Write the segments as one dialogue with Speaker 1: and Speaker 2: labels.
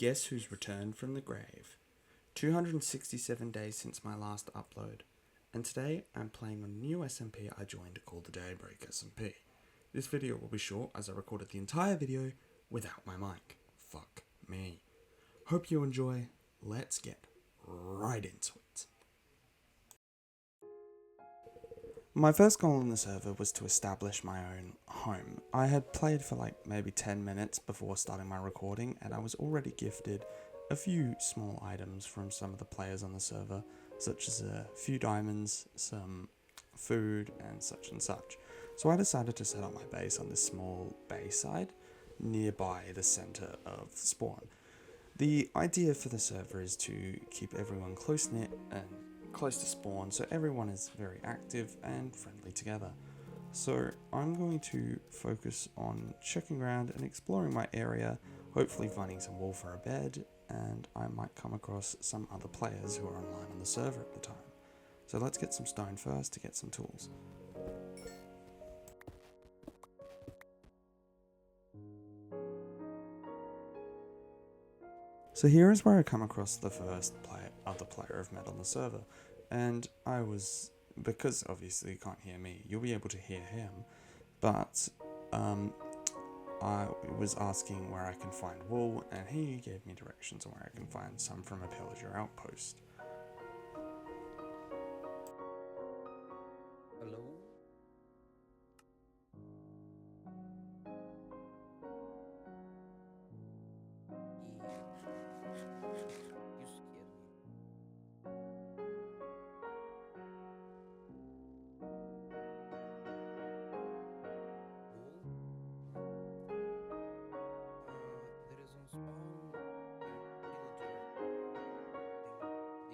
Speaker 1: Guess who's returned from the grave? 267 days since my last upload, and today I'm playing on a new SMP I joined called the Daybreak SMP. This video will be short as I recorded the entire video without my mic. Fuck me. Hope you enjoy. Let's get right into it. My first goal on the server was to establish my own home. I had played for maybe 10 minutes before starting my recording, and I was already gifted a few small items from some of the players on the server, such as a few diamonds, some food, and such. So I decided to set up my base on this small bayside nearby the center of spawn. The idea for the server is to keep everyone close-knit and close to spawn, so everyone is very active and friendly together. So I'm going to focus on checking around and exploring my area, hopefully finding some wool for a bed, and I might come across some other players who are online on the server at the time. So let's get some stone first to get some tools. So here is where I come across the first other player I've met on the server, and because obviously you can't hear me, you'll be able to hear him, but I was asking where I can find wool, and he gave me directions on where I can find some from a pillager outpost.
Speaker 2: Hello? You scared me. Wool? There is on spawn pillager thing.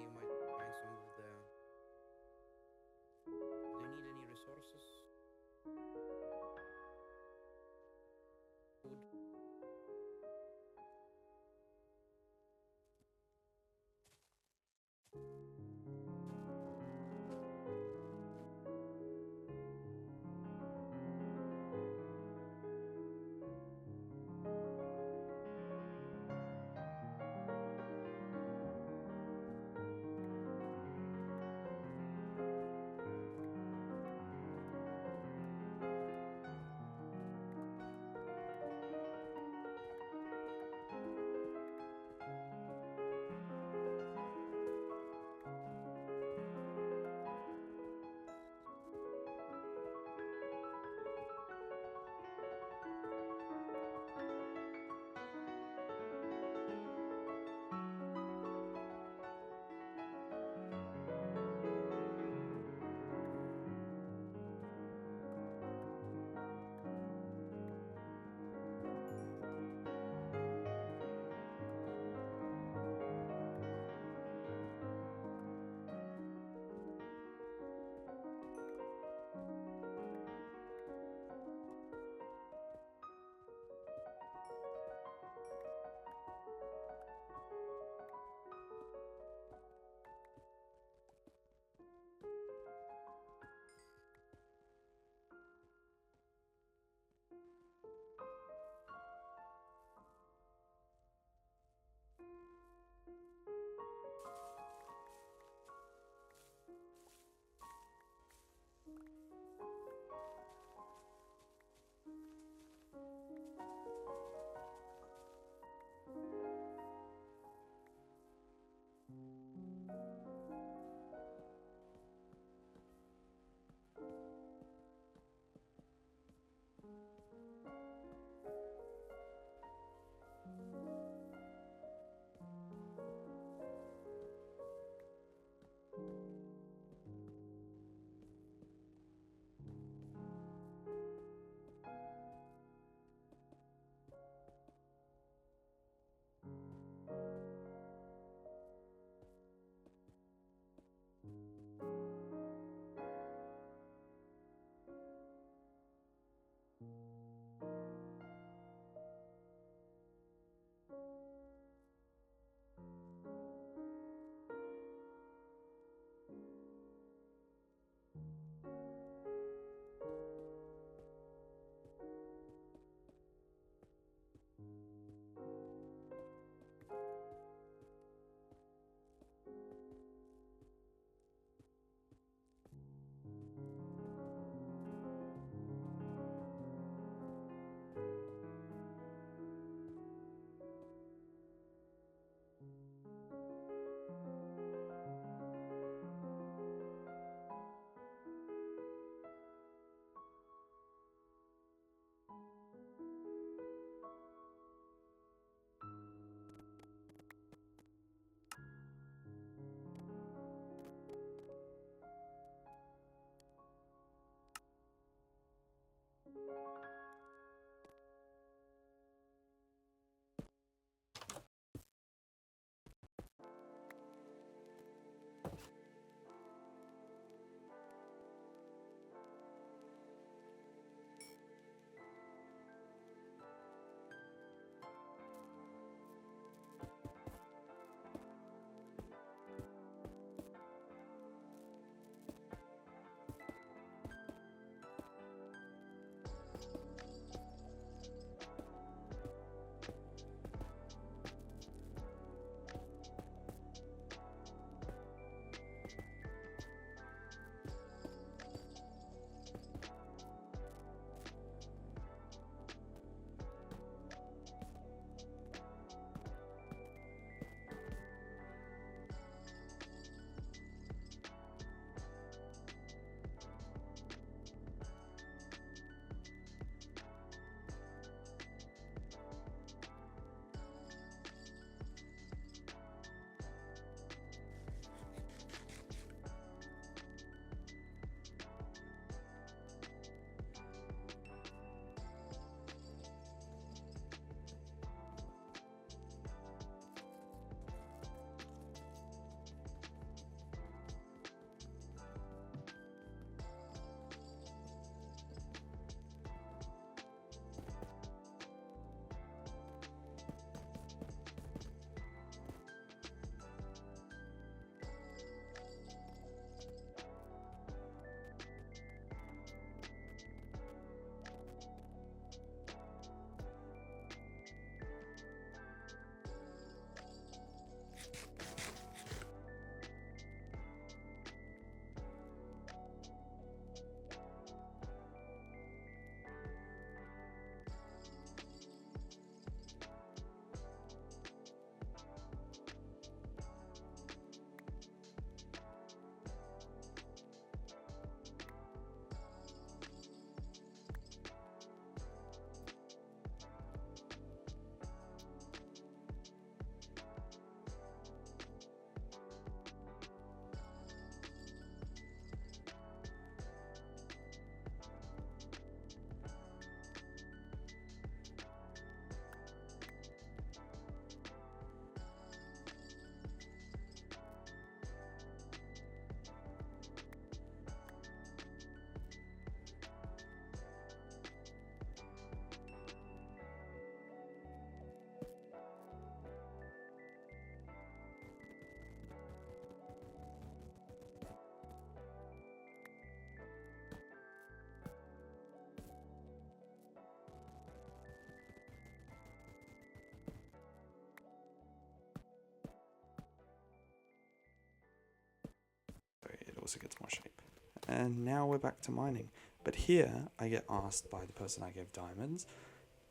Speaker 1: course it gets more shape. And now we're back to mining. But here I get asked by the person I gave diamonds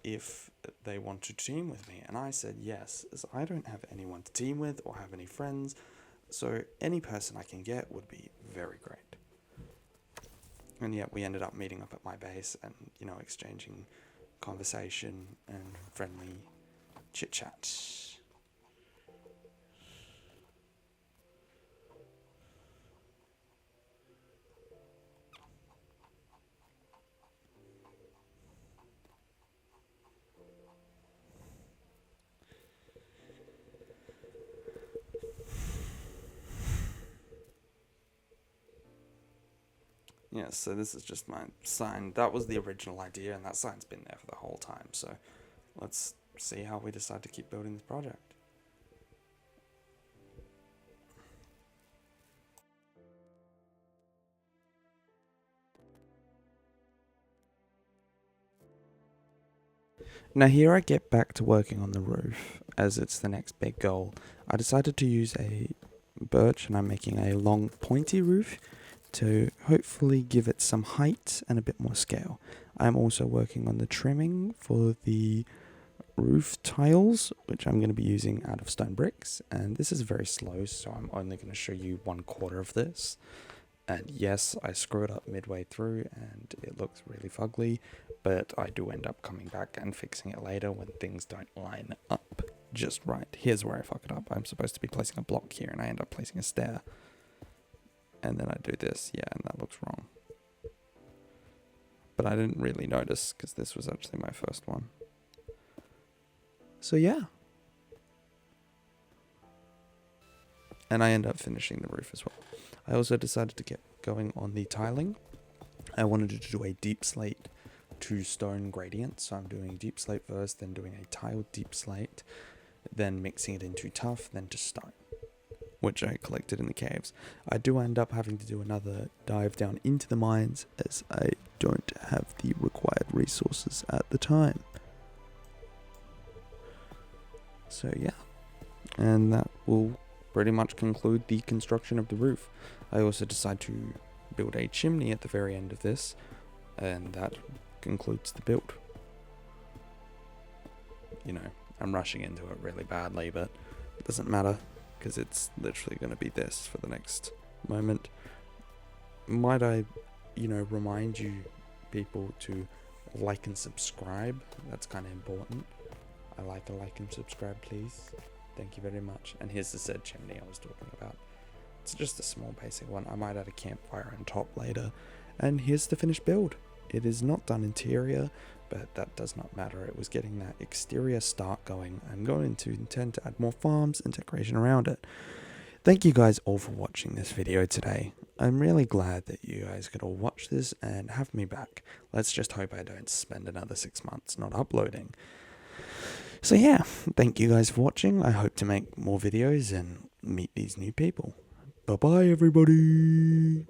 Speaker 1: if they want to team with me, and I said yes, as I don't have anyone to team with or have any friends, so any person I can get would be very great. And yet we ended up meeting up at my base and, exchanging conversation and friendly chit chat. Yeah, so this is just my sign. That was the original idea, and that sign's been there for the whole time. So let's see how we decide to keep building this project. Now here I get back to working on the roof, as it's the next big goal. I decided to use a birch, and I'm making a long pointy roof to hopefully give it some height and a bit more scale. I'm also working on the trimming for the roof tiles, which I'm going to be using out of stone bricks, and this is very slow, so I'm only going to show you 1/4 of this. And yes, I screwed up midway through and it looks really fugly, but I do end up coming back and fixing it later when things don't line up just right. Here's where I fuck it up. I'm supposed to be placing a block here and I end up placing a stair. And then I do this, yeah, and that looks wrong. But I didn't really notice because this was actually my first one. So yeah. And I end up finishing the roof as well. I also decided to get going on the tiling. I wanted to do a deep slate to stone gradient. So I'm doing deep slate first, then doing a tiled deep slate, then mixing it into tuff, then to stone, which I collected in the caves. I do end up having to do another dive down into the mines as I don't have the required resources at the time. So yeah, and that will pretty much conclude the construction of the roof. I also decide to build a chimney at the very end of this, and that concludes the build. I'm rushing into it really badly, but it doesn't matter because it's literally going to be this for the next moment. Might I, remind you people to like and subscribe. That's kind of important. I like and subscribe, please. Thank you very much. And here's the said chimney I was talking about. It's just a small basic one. I might add a campfire on top later. And here's the finished build. It is not done interior, but that does not matter. It was getting that exterior start going. I'm going to intend to add more farms and decoration around it. Thank you guys all for watching this video today. I'm really glad that you guys could all watch this and have me back. Let's just hope I don't spend another 6 months not uploading. So yeah, thank you guys for watching. I hope to make more videos and meet these new people. Bye bye everybody.